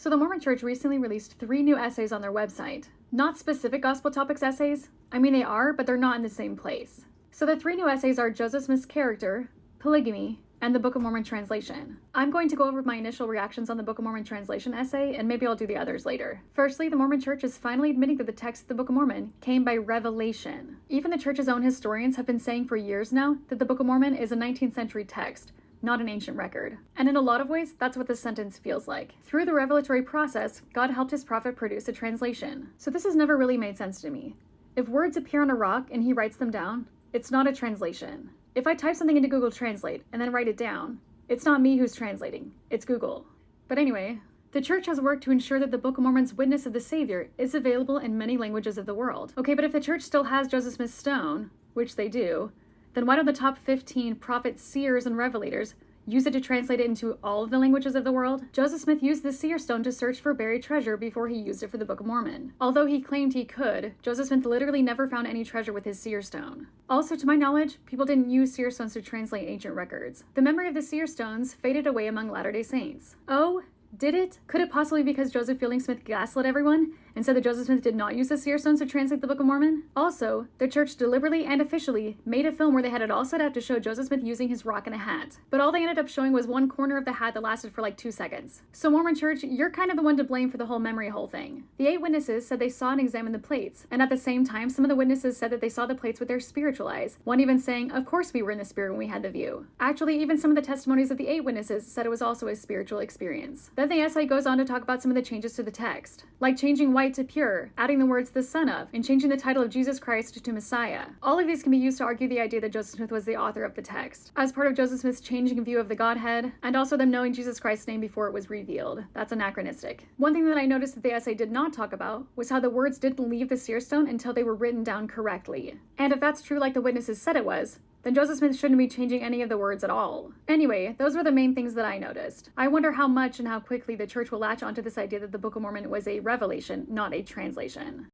So the Mormon Church recently released 3 new essays on their website. Not specific gospel topics essays. I mean, they are, but they're not in the same place. So the 3 new essays are Joseph Smith's character, polygamy, and the Book of Mormon translation. I'm going to go over my initial reactions on the Book of Mormon translation essay, and maybe I'll do the others later. Firstly, the Mormon Church is finally admitting that the text of the Book of Mormon came by revelation. Even the church's own historians have been saying for years now that the Book of Mormon is a 19th century text, not an ancient record. And in a lot of ways, that's what this sentence feels like. Through the revelatory process, God helped his prophet produce a translation. So this has never really made sense to me. If words appear on a rock and he writes them down, it's not a translation. If I type something into Google Translate and then write it down, it's not me who's translating, it's Google. But anyway, the church has worked to ensure that the Book of Mormon's witness of the Savior is available in many languages of the world. Okay, but if the church still has Joseph Smith's stone, which they do, then why don't the top 15 prophets, seers, and revelators use it to translate it into all of the languages of the world? Joseph Smith used the seer stone to search for buried treasure before he used it for the Book of Mormon. Although he claimed he could, Joseph Smith literally never found any treasure with his seer stone. Also, to my knowledge, people didn't use seer stones to translate ancient records. The memory of the seer stones faded away among Latter-day Saints. Oh, did it? Could it possibly be because Joseph Fielding Smith gaslit everyone and said that Joseph Smith did not use the seer stones to translate the Book of Mormon? Also, the church deliberately and officially made a film where they had it all set up to show Joseph Smith using his rock and a hat. But all they ended up showing was one corner of the hat that lasted for like 2 seconds. So Mormon Church, you're kind of the one to blame for the whole memory hole thing. The 8 witnesses said they saw and examined the plates, and at the same time, some of the witnesses said that they saw the plates with their spiritual eyes, one even saying, "Of course we were in the spirit when we had the view." Actually, even some of the testimonies of the 8 witnesses said it was also a spiritual experience. Then the essay goes on to talk about some of the changes to the text, like changing white to pure, adding the words "the Son of," and changing the title of Jesus Christ to Messiah. All of these can be used to argue the idea that Joseph Smith was the author of the text, as part of Joseph Smith's changing view of the Godhead, and also them knowing Jesus Christ's name before it was revealed. That's anachronistic. One thing that I noticed that the essay did not talk about was how the words didn't leave the seer stone until they were written down correctly. And if that's true like the witnesses said it was, then Joseph Smith shouldn't be changing any of the words at all. Anyway, those were the main things that I noticed. I wonder how much and how quickly the church will latch onto this idea that the Book of Mormon was a revelation, not a translation.